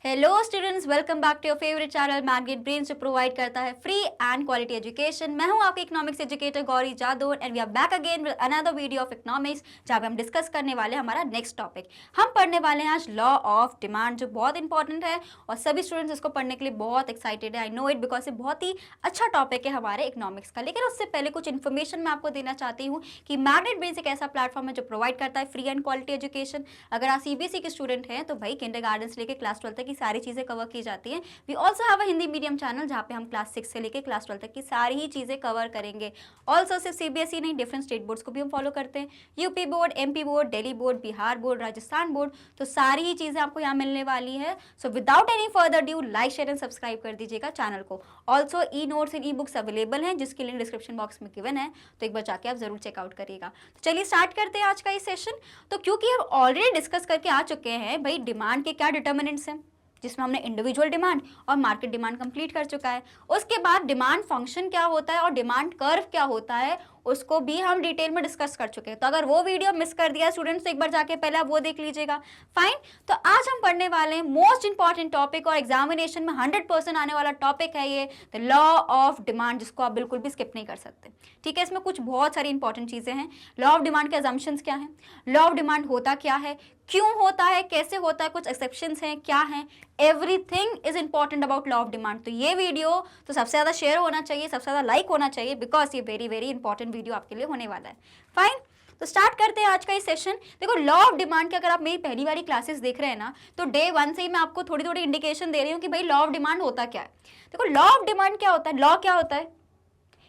Hello students, welcome back to your favourite channel Mathgate Brains जो provide करता है free and quality education. मैं हूं आपके economics educator Gauri Jadhav and we are back again with another video of economics जहां पे हम डिस्कस करने वाले हैं हमारा नेक्स्ट टॉपिक। हम पढ़ने वाले हैं आज लॉ ऑफ डिमांड, जो बहुत इंपॉर्टेंट है और सभी स्टूडेंट्स इसको पढ़ने के लिए बहुत एक्साइटेड है। आई नो इट बिकॉज ये बहुत ही अच्छा टॉपिक है हमारे इकोनॉमिक्स का। लेकिन उससे पहले कुछ इन्फॉर्मेशन मैं आपको देना चाहती हूँ कि मैथगेट ब्रेन्स एक ऐसा प्लेटफॉर्म है जो प्रोवाइड करता है फ्री एंड क्वालिटी एजुकेशन। अगर आप सीबीएसई के स्टूडेंट हैं तो भाई किंडरगार्टन से लेकर क्लास 12 तक की सारी चीज़ें कवर की जाती हैं। We also have a Hindi medium channel जहाँ पे हम क्लास 6 से लेकर क्लास 12 तक की सारी ही चीज़ें कवर करेंगे। ऑल्सो सिर्फ सीबीएसई नहीं, डिफरेंट स्टेट बोर्ड्स को भी हम फॉलो करते हैं, UP board, MP board, Delhi board, Bihar board, Rajasthan board, तो सारी ही चीज़ें आपको यहाँ मिलने वाली है। सो without any further due like share and subscribe कर दीजिएगा चैनल को। Also e notes and e books available हैं जिसकी लिंक डिस्क्रिप्शन बॉक्स में गिवन है, तो एक बार जाके आप जरूर चेकआउट करिएगा। तो चलिए स्टार्ट करते हैं आज का ये सेशन। तो क्योंकि हम ऑलरेडी डिस्कस करके आ चुके हैं भाई डिमांड के क्या डिटर्मिनेंट्स हैं, जिसमें हमने इंडिविजुअल डिमांड और मार्केट डिमांड कंप्लीट कर चुका है। उसके बाद डिमांड फंक्शन क्या होता है और डिमांड कर्व क्या होता है उसको भी हम डिटेल में डिस्कस कर चुके हैं। तो अगर वो वीडियो मिस कर दिया स्टूडेंट्स तो एक बार जाके पहले आप वो देख लीजिएगा। फाइन। तो आज हम पढ़ने वाले हैं मोस्ट इंपॉर्टेंट टॉपिक और एग्जामिनेशन में 100% आने वाला टॉपिक है ये द लॉ ऑफ डिमांड, जिसको आप बिल्कुल भी स्किप नहीं कर सकते। ठीक है, इसमें कुछ बहुत सारी इंपॉर्टेंट चीजें हैं। लॉ ऑफ डिमांड के अजम्पशंस क्या हैं, लॉ ऑफ डिमांड होता क्या है, क्यों होता है, कैसे होता है, कुछ एक्सेप्शंस हैं क्या हैं, everything is important about law of demand. तो ये वीडियो तो सबसे ज्यादा शेयर होना चाहिए, सबसे ज्यादा लाइक होना चाहिए, बिकॉज ये वेरी वेरी इंपॉर्टेंट वीडियो आपके लिए होने वाला है। फाइन। तो स्टार्ट करते हैं आज का ये सेशन। देखो लॉ ऑफ डिमांड के अगर आप मेरी पहली वाली क्लासेस देख रहे हैं ना, तो डे 1 से ही मैं आपको थोड़ी थोड़ी इंडिकेशन दे रही हूँ कि भाई लॉ ऑफ डिमांड होता क्या है। देखो लॉ ऑफ डिमांड क्या होता है, लॉ क्या होता है,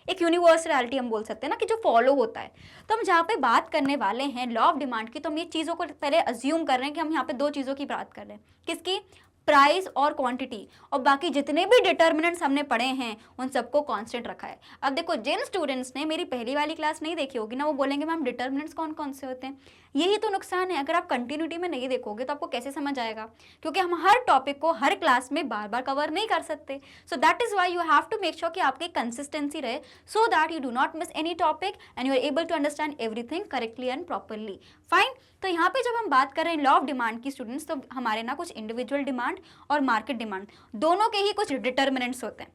एक यूनिवर्सलिटी हम बोल सकते हैं ना कि जो फॉलो होता है। तो हम जहाँ पे बात करने वाले हैं लॉ ऑफ डिमांड की, तो हम ये चीज़ों को पहले अज्यूम कर रहे हैं कि हम यहाँ पे दो चीज़ों की बात कर रहे हैं। किसकी? प्राइस और क्वांटिटी, और बाकी जितने भी डिटर्मिनेंट्स हमने पढ़े हैं उन सबको कांस्टेंट रखा है। अब देखो जिन स्टूडेंट्स ने मेरी पहली वाली क्लास नहीं देखी होगी ना, वो बोलेंगे मैम डिटर्मिनेंट्स कौन कौन से होते हैं। यही तो नुकसान है, अगर आप कंटिन्यूटी में नहीं देखोगे तो आपको कैसे समझ आएगा, क्योंकि हम हर टॉपिक को हर क्लास में बार बार कवर नहीं कर सकते। So that is why you have to make sure कि आपकी कंसिस्टेंसी रहे, so that you do not miss any topic and you are able to understand everything correctly and properly. Fine. तो यहाँ पे जब हम बात कर रहे हैं लॉ ऑफ डिमांड की स्टूडेंट्स, तो हमारे ना कुछ इंडिविजुअल डिमांड और मार्केट डिमांड दोनों के ही कुछ डिटर्मिनेंट्स होते हैं।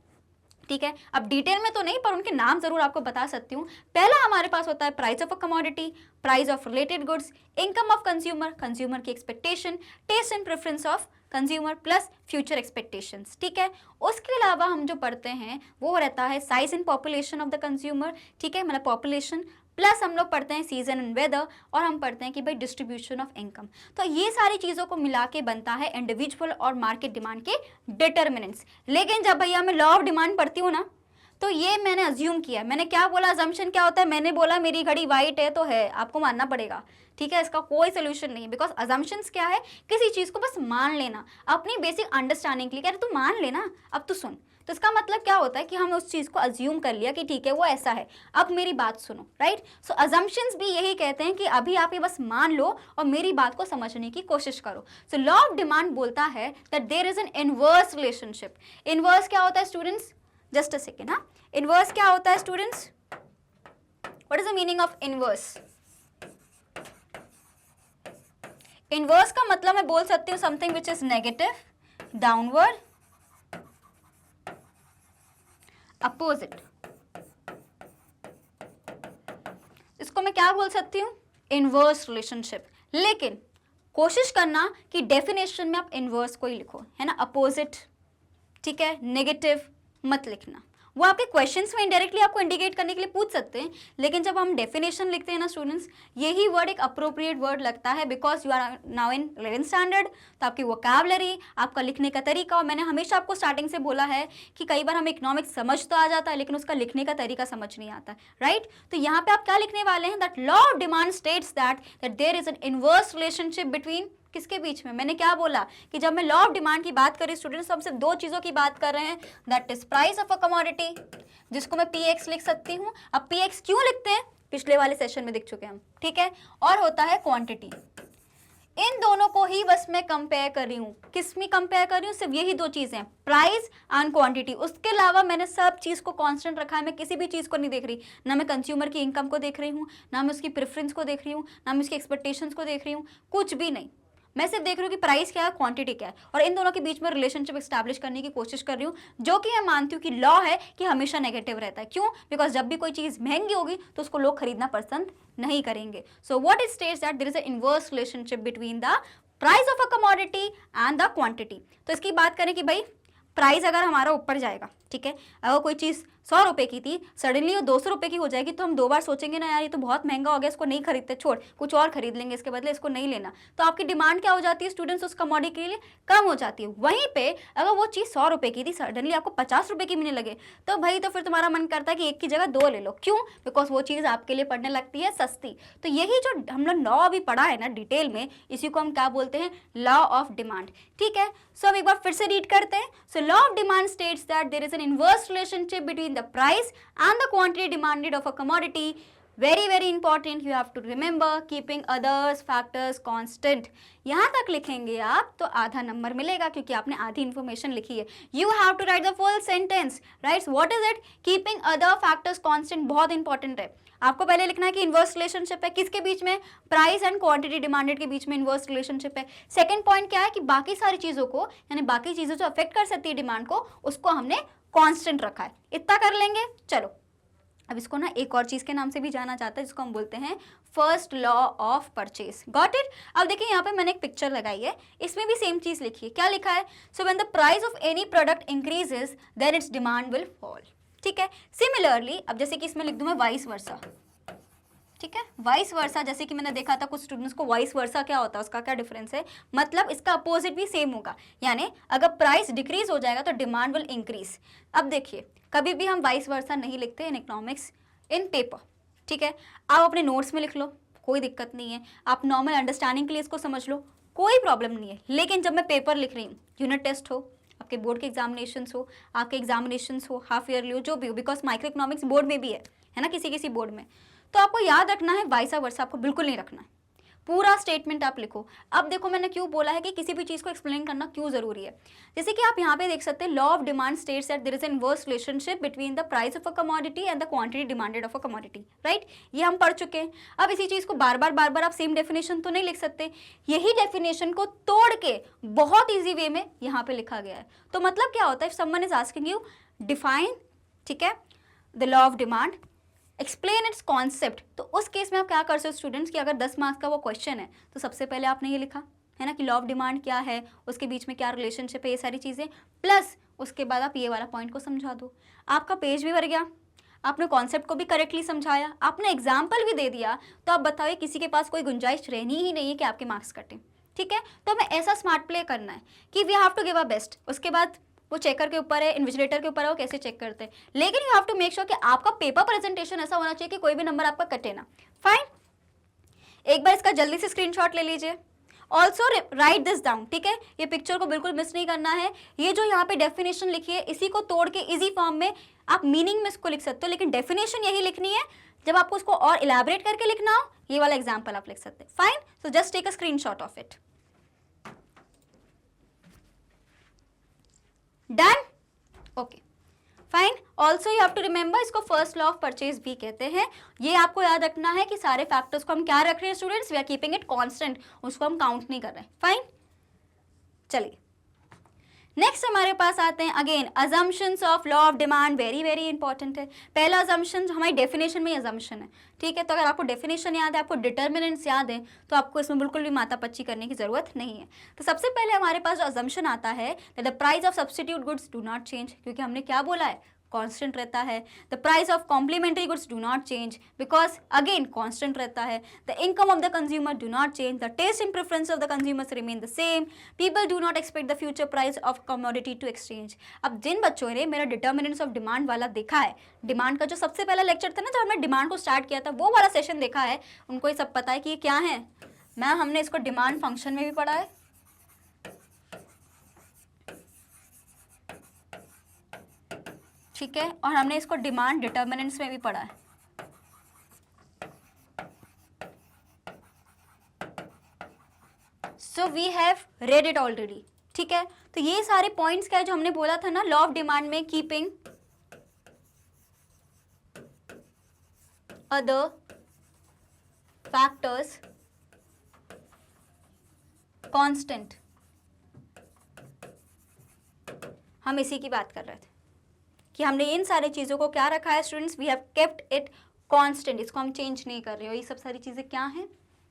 ठीक है, अब डिटेल में तो नहीं पर उनके नाम जरूर आपको बता सकती हूँ। पहला हमारे पास होता है price of a commodity, price of related goods, income of consumer, consumer की expectation, taste and preference of consumer plus future expectations. ठीक है, उसके अलावा हम जो पढ़ते हैं वो रहता है size and population of the consumer. ठीक है, मतलब पॉपुलेशन प्लस हम लोग पढ़ते हैं सीजन एंड वेदर, और हम पढ़ते हैं कि भाई डिस्ट्रीब्यूशन ऑफ इनकम। तो ये सारी चीज़ों को मिला के बनता है इंडिविजुअल और मार्केट डिमांड के डिटर्मिनेंट्स। लेकिन जब भैया मैं लॉ ऑफ डिमांड पढ़ती हूँ ना, तो ये मैंने अज्यूम किया। मैंने क्या बोला, अजम्पशन क्या होता है, मैंने बोला मेरी घड़ी वाइट है तो है, आपको मानना पड़ेगा। ठीक है, इसका कोई सोल्यूशन नहीं, बिकॉज अजम्पशंस क्या है, किसी चीज़ को बस मान लेना अपनी बेसिक अंडरस्टैंडिंग के लिए। कह रहे तू मान लेना, अब तू सुन। तो इसका मतलब क्या होता है कि हमने उस चीज़ को अज्यूम कर लिया कि ठीक है वो ऐसा है, अब मेरी बात सुनो। राइट। सो अजम्पशंस भी यही कहते हैं कि अभी आप ये बस मान लो और मेरी बात को समझने की कोशिश करो। सो लॉ ऑफ डिमांड बोलता है that there is an inverse relationship. Inverse क्या होता है स्टूडेंट्स, जस्ट अ सेकेंड। हाँ, इनवर्स क्या होता है students, what is the meaning of inverse? Inverse का मतलब मैं बोल सकती हूँ something which is negative, downward, opposite. इसको मैं क्या बोल सकती हूँ, इनवर्स रिलेशनशिप। लेकिन कोशिश करना कि डेफिनेशन में आप इनवर्स को ही लिखो, है ना, अपोजिट। ठीक है, नेगेटिव मत लिखना। वो आपके क्वेश्चंस में इनडायरेक्टली आपको इंडिकेट करने के लिए पूछ सकते हैं, लेकिन जब हम डेफिनेशन लिखते हैं ना स्टूडेंट्स, यही वर्ड एक अप्रोप्रिएट वर्ड लगता है, because you are now in 11th standard. तो आपकी वोकैबुलरी, आपका लिखने का तरीका, और मैंने हमेशा आपको स्टार्टिंग से बोला है कि कई बार हमें इकोनॉमिक्स समझ तो आ जाता है लेकिन उसका लिखने का तरीका समझ नहीं आता। राइट। तो यहाँ पे आप क्या लिखने वाले हैं, that law of demand states that there is an inverse relationship between, किसके बीच में, मैंने क्या बोला कि जब मैं लॉ ऑफ डिमांड की बात करी स्टूडेंट्स, तो हम सिर्फ दो चीजों की बात कर रहे हैं, that is price of a commodity, जिसको मैं पीएक्स लिख सकती हूँ। अब पीएक्स क्यों लिखते हैं, पिछले वाले सेशन में दिख चुके हैं हम। ठीक है, और होता है क्वांटिटी। इन दोनों को ही बस मैं कंपेयर कर रही हूँ। किस में कंपेयर कर रही हूँ, सिर्फ यही दो चीजें, प्राइस एंड क्वांटिटी। उसके अलावा मैंने सब चीज को कांस्टेंट रखा है, मैं किसी भी चीज को नहीं देख रही, ना मैं कंज्यूमर की इनकम को देख रही हूँ, ना मैं उसकी प्रेफरेंस को देख रही हूँ, ना मैं उसकी एक्सपेक्टेशंस को देख रही हूँ, कुछ भी नहीं। मैं सिर्फ देख रही हूँ कि प्राइस क्या है, क्वांटिटी क्या है, और इन दोनों के बीच में रिलेशनशिप एस्टैब्लिश करने की कोशिश कर रही हूँ, जो कि मैं मानती हूँ कि लॉ है कि हमेशा नेगेटिव रहता है। क्यों? बिकॉज जब भी कोई चीज़ महंगी होगी तो उसको लोग खरीदना पसंद नहीं करेंगे। So what it states that there is a inverse relationship between the price of a commodity and the quantity. तो इसकी बात करें कि भाई प्राइस अगर हमारा ऊपर जाएगा, ठीक है, अगर कोई चीज़ 100 रुपये की थी, सडनली वो 200 रुपये की हो जाएगी, तो हम 2 बार सोचेंगे ना, यार ये तो बहुत महंगा हो गया, इसको नहीं खरीदते, छोड़ कुछ और खरीद लेंगे, इसके बदले इसको नहीं लेना। तो आपकी डिमांड क्या हो जाती है स्टूडेंट्स उस कमोडिटी के लिए? कम हो जाती है। वहीं पे अगर वो चीज़ 100 रुपये की थी, सडनली आपको 50 रुपये की मिलने लगे, तो भाई तो फिर तुम्हारा मन करता है कि एक की जगह 2 ले लो। क्यों? बिकॉज वो चीज़ आपके लिए पड़ने लगती है सस्ती। तो यही जो हम लोग लॉ अभी पढ़ा है ना डिटेल में, इसी को हम क्या बोलते हैं? Law of demand. ठीक है, सो अब एक बार फिर से रीड करते हैं। So law of demand states that there is an inverse relationship between the price and the quantity demanded of a commodity. Very important, you have to remember keeping others factors constant. यहाँ तक लिखेंगे आप तो आधा number मिलेगा, क्योंकि आपने आधी इंफॉर्मेशन लिखी है। You have to write the full sentence, right? What is it? Keeping other factors constant बहुत इंपॉर्टेंट है। आपको पहले लिखना है कि इनवर्स रिलेशनशिप है किसके बीच में? प्राइस एंड क्वांटिटी डिमांडेड के बीच में इनवर्स रिलेशनशिप है। सेकंड पॉइंट क्या है कि बाकी सारी चीज़ों को, यानी बाकी चीज़ें जो अफेक्ट कर सकती है डिमांड को, उसको हमने कांस्टेंट रखा है। इतना कर लेंगे। चलो अब इसको ना एक और चीज़ के नाम से भी जाना जाता है, जिसको हम बोलते हैं first law of purchase. Got it? अब देखिए यहाँ पे मैंने एक पिक्चर लगाई है, इसमें भी सेम चीज़ लिखी है। क्या लिखा है? So when the price of any product increases then its demand will fall. ठीक है, सिमिलरली अब जैसे कि इसमें लिख दूँ मैं वाइस वर्सा। ठीक है, वाइस वर्सा, जैसे कि मैंने देखा था कुछ स्टूडेंट्स को वाइस वर्सा क्या होता है, उसका क्या डिफरेंस है, मतलब इसका अपोजिट भी सेम होगा, यानी अगर प्राइस डिक्रीज हो जाएगा तो डिमांड विल इंक्रीज। अब देखिए कभी भी हम वाइस वर्सा नहीं लिखते इन इकोनॉमिक्स इन पेपर। ठीक है, आप अपने नोट्स में लिख लो, कोई दिक्कत नहीं है, आप नॉर्मल अंडरस्टैंडिंग के लिए इसको समझ लो, कोई प्रॉब्लम नहीं है। लेकिन जब मैं पेपर लिख रही हूँ, यूनिट टेस्ट हो, आपके बोर्ड के एग्जामिनेशंस हो, आपके एग्जामिनेशंस हो, हाफ ईयरली हो, जो भी हो, बिकॉज माइक्रो इकोनॉमिक्स बोर्ड में भी है ना, किसी किसी बोर्ड में, तो आपको याद रखना है वाइसा वर्सा आपको बिल्कुल नहीं रखना है, पूरा स्टेटमेंट आप लिखो। अब देखो मैंने क्यों बोला है कि किसी भी चीज़ को एक्सप्लेन करना क्यों जरूरी है। जैसे कि आप यहाँ पे देख सकते हैं, law of demand states that there is an inverse relationship between the price of a commodity and the quantity demanded of a commodity, right? ये हम पढ़ चुके हैं। अब इसी चीज़ को बार बार आप सेम डेफिनेशन तो नहीं लिख सकते, यही डेफिनेशन को तोड़ के बहुत ईजी वे में यहाँ पे लिखा गया है। तो मतलब क्या होता है, if someone is asking you define, ठीक है, the law of demand, explain it's concept, तो उस केस में आप क्या कर सकते हो स्टूडेंट्स कि अगर 10 मार्क्स का वो क्वेश्चन है तो सबसे पहले आपने ये लिखा है ना कि लॉ ऑफ डिमांड क्या है, उसके बीच में क्या रिलेशनशिप है, ये सारी चीज़ें, प्लस उसके बाद आप ये वाला पॉइंट को समझा दो, आपका पेज भी भर गया, आपने कॉन्सेप्ट को भी करेक्टली समझाया, आपने एग्जाम्पल भी दे दिया, तो आप बताइए किसी के पास कोई गुंजाइश रहनी ही नहीं है कि आपके मार्क्स कटें। ठीक है, तो हमें ऐसा स्मार्ट प्ले करना है कि we have to give a best. उसके बाद वो चेकर के ऊपर है, इन्विजिलेटर के ऊपर है वो कैसे चेक करते हैं, लेकिन you have to make sure कि आपका पेपर प्रेजेंटेशन ऐसा होना चाहिए कि कोई भी नंबर आपका कटे ना। फाइन, एक बार इसका जल्दी से स्क्रीनशॉट ले लीजिए। ऑल्सो राइट दिस डाउन, ठीक है, ये पिक्चर को बिल्कुल मिस नहीं करना है। ये जो यहाँ पे डेफिनेशन लिखी है, इसी को तोड़ के इजी फॉर्म में आप मीनिंग में इसको लिख सकते हो, लेकिन डेफिनेशन यही लिखनी है। जब आपको उसको और इलेबोरेट करके लिखना हो, ये वाला एग्जाम्पल आप लिख सकते हैं। Fine, so just take a screenshot of it. Done? Okay, fine. Also you have to remember, इसको फर्स्ट लॉ ऑफ परचेज भी कहते हैं। ये आपको याद रखना है कि सारे फैक्टर्स को हम क्या रख रहे हैं students, we are keeping it constant, उसको हम काउंट नहीं कर रहे हैं। फाइन, चलिए नेक्स्ट हमारे पास आते हैं again assumptions of law of demand. Very important है। पहला अजम्पशन हमारी डेफिनेशन में अजम्पशन है, ठीक है, तो अगर आपको डेफिनेशन याद है, आपको डिटर्मिनेंट्स याद है, तो आपको इसमें बिल्कुल भी माथा पच्ची करने की जरूरत नहीं है। तो सबसे पहले हमारे पास जो अजम्पशन आता है, the price of substitute goods do not change, क्योंकि हमने क्या बोला है, कांस्टेंट रहता है। The price of complementary goods do not change because again constant रहता है। The income of the consumer do not change, the taste and preference of the consumers remain the same, people do not expect the future price of commodity to exchange. अब जिन बच्चों ने मेरा determinants of demand वाला देखा है, demand का जो सबसे पहला लेक्चर था ना, जब हमने डिमांड को स्टार्ट किया था, वो वाला सेशन देखा है, उनको ये सब पता है कि ये क्या है। मैम हमने इसको डिमांड फंक्शन में भी पढ़ा है, ठीक है, और हमने इसको डिमांड डिटर्मिनेंट्स में भी पढ़ा है। So we have read it already, ठीक है। तो ये सारे पॉइंट्स क्या है जो हमने बोला था ना लॉ ऑफ डिमांड में, कीपिंग अदर फैक्टर्स कांस्टेंट, हम इसी की बात कर रहे थे कि हमने इन सारी चीज़ों को क्या रखा है students, we have kept it constant, इसको हम चेंज नहीं कर रहे हो। ये सब सारी चीज़ें क्या हैं,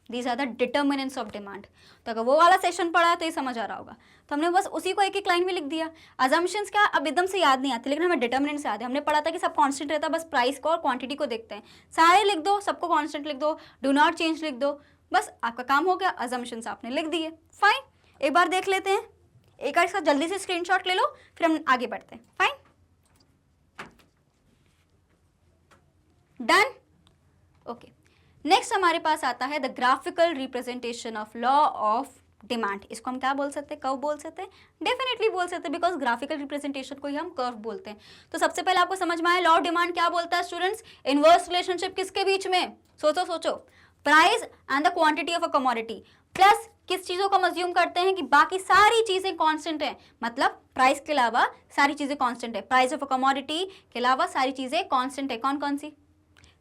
these are the determinants of demand. तो अगर वो वाला सेशन पढ़ा है तो ये समझ आ रहा होगा, तो हमने बस उसी को एक एक लाइन में लिख दिया। अजम्पशंस क्या अब एकदम से याद नहीं आते, लेकिन हमें डिटर्मिनेंट्स याद है। हमने पढ़ा था कि सब कांस्टेंट रहता है, बस प्राइस को और क्वांटिटी को देखते हैं। सारे लिख दो, सबको कांस्टेंट लिख दो, डू नॉट चेंज लिख दो, बस आपका काम हो गया। अजम्पशंस आपने लिख दिए, फाइन। एक बार देख लेते हैं, एक बार इसका जल्दी से स्क्रीनशॉट ले लो, फिर हम आगे बढ़ते हैं। Fine, done, okay. नेक्स्ट हमारे पास आता है the graphical representation of law of demand. इसको हम क्या बोल सकते हैं, कब बोल सकते हैं, डेफिनेटली बोल सकते हैं, बिकॉज ग्राफिकल रिप्रेजेंटेशन को ही हम कर्व बोलते हैं। तो सबसे पहले आपको समझ में आया लॉ ऑफ डिमांड क्या बोलता है स्टूडेंट्स, इनवर्स रिलेशनशिप किसके बीच में, सोचो सोचो, price and the quantity of a commodity, plus किस चीजों को हम अज्यूम करते हैं कि बाकी सारी चीजें कांस्टेंट हैं, मतलब प्राइस के अलावा सारी चीजें कांस्टेंट है, प्राइस ऑफ अ कमोडिटी के अलावा सारी चीजें कांस्टेंट है। कौन कौन सी,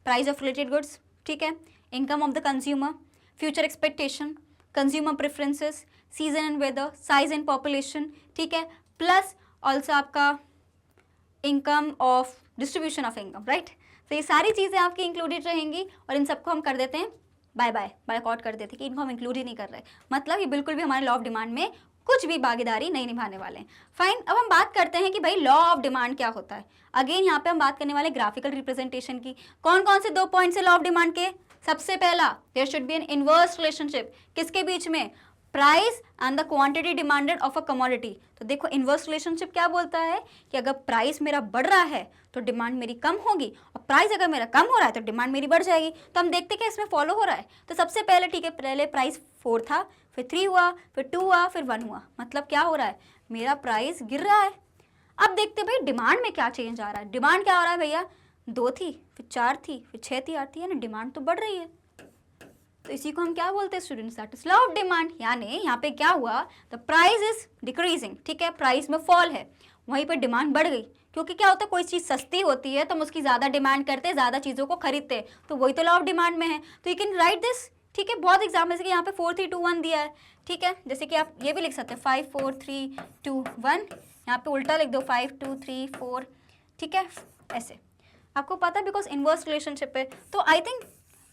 प्राइस ऑफ रिलेटेड गुड्स, ठीक है, income of the consumer, future expectation, consumer preferences, season and weather, size and population, ठीक है, प्लस ऑल्सो आपका income of distribution of income, right. तो ये सारी चीज़ें आपकी इंक्लूडेड रहेंगी और इन सबको हम कर देते हैं बाय बाय, बायकॉट कर देते हैं कि इनको हम इंक्लूड ही नहीं कर रहे, मतलब ये बिल्कुल भी हमारे लॉ ऑफ डिमांड में कुछ भी भागीदारी नहीं निभाने वाले हैं। फाइन, अब हम बात करते हैं कि भाई लॉ ऑफ डिमांड क्या होता है। अगेन यहाँ पे हम बात करने वाले ग्राफिकल रिप्रेजेंटेशन की। कौन कौन से 2 पॉइंट्स है लॉ ऑफ डिमांड के, सबसे पहला there should be an inverse relationship, किसके बीच में, price and the quantity demanded of a commodity. तो देखो इनवर्स रिलेशनशिप क्या बोलता है कि अगर प्राइस मेरा बढ़ रहा है तो डिमांड मेरी कम होगी, और प्राइस अगर मेरा कम हो रहा है तो डिमांड मेरी बढ़ जाएगी। तो हम देखते क्या इसमें फॉलो हो रहा है। तो सबसे पहले ठीक है, पहले प्राइस 4 था, फिर 3 हुआ, फिर 2 हुआ, फिर 1 हुआ, मतलब क्या हो रहा है, मेरा प्राइस गिर रहा है। अब देखते भाई डिमांड में क्या चेंज आ रहा है। डिमांड क्या हो रहा है भैया, 2 थी, फिर 4 थी, फिर 6 थी, 8 थी, है ना, डिमांड तो बढ़ रही है। तो इसी को हम क्या बोलते हैं students, that is law of demand. यानी यहाँ पे क्या हुआ, द प्राइस इज डिक्रीजिंग, ठीक है, प्राइस में फॉल है, वहीं पर डिमांड बढ़ गई। क्योंकि क्या होता है, कोई चीज़ सस्ती होती है तो हम उसकी ज़्यादा डिमांड करते हैं, ज़्यादा चीज़ों को खरीदते हैं, तो वही तो लॉ ऑफ डिमांड में है। तो यू कैन राइट दिस, ठीक है, बहुत एग्जाम्पल, जैसे कि यहाँ पे 4 3 2 1 दिया है, ठीक है, जैसे कि आप ये भी लिख सकते हैं 5 4 3 2 1, यहाँ पे उल्टा लिख दो 5 2 3 4, ठीक है, ऐसे आपको पता है बिकॉज इनवर्स रिलेशनशिप है। तो आई थिंक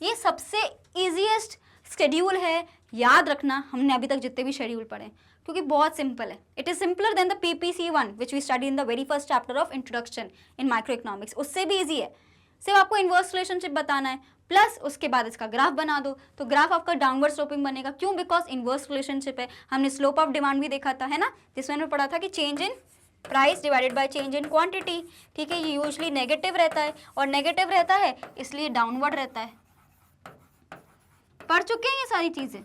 ये सबसे ईजीएस्ट शेड्यूल है, याद रखना, हमने अभी तक जितने भी शेड्यूल पढ़े, क्योंकि बहुत सिंपल है। It is simpler than the PPC1 which we study in the very first chapter of introduction in microeconomics, उससे भी ईजी है। सिर्फ आपको इनवर्स रिलेशनशिप बताना है, प्लस उसके बाद इसका ग्राफ बना दो, तो ग्राफ आपका डाउनवर्ड स्लोपिंग बनेगा। क्यों, बिकॉज इनवर्स रिलेशनशिप है। हमने स्लोप ऑफ डिमांड भी देखा था, है ना, जिसमें हमने पढ़ा था कि change in price divided by change in quantity, ठीक है, ये यूजली नेगेटिव रहता है, और नेगेटिव रहता है इसलिए डाउनवर्ड रहता है। पढ़ चुके हैं ये सारी चीजें,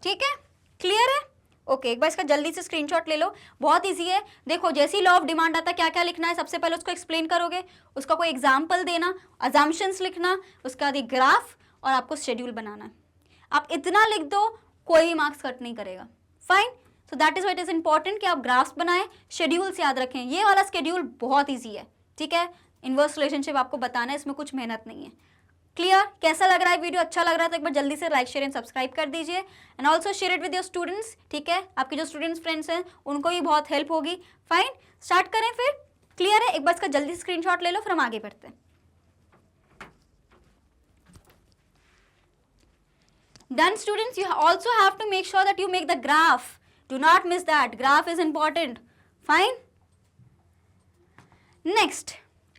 ठीक है, क्लियर है, ओके। एक बार इसका जल्दी से स्क्रीनशॉट ले लो, बहुत इजी है। देखो जैसे ही लॉ ऑफ डिमांड आता है क्या क्या लिखना है, सबसे पहले उसको एक्सप्लेन करोगे, उसका कोई एग्जाम्पल देना, अजम्पशंस लिखना, उसके बाद एक ग्राफ, और आपको शेड्यूल बनाना है। आप इतना लिख दो, कोई भी मार्क्स कट नहीं करेगा, fine. So that is what is important कि आप ग्राफ्स बनाएं, शेड्यूल्स याद रखें। ये वाला शेड्यूल बहुत ईजी है, ठीक है, इनवर्स रिलेशनशिप आपको बताना है, इसमें कुछ मेहनत नहीं है। क्लियर, कैसा लग रहा है वीडियो, अच्छा लग रहा है तो एक बार जल्दी से लाइक शेयर एंड सब्सक्राइब कर दीजिए, and also share it with your students, ठीक है, आपके जो स्टूडेंट्स फ्रेंड्स हैं उनको भी बहुत हेल्प होगी। फाइन, स्टार्ट करें फिर, क्लियर है, एक बार इसका जल्दी स्क्रीनशॉट ले लो, फिर हम आगे बढ़ते हैं। Then students, you also have to make sure that you make the graph. Do not miss that. Graph is important. Fine. Next,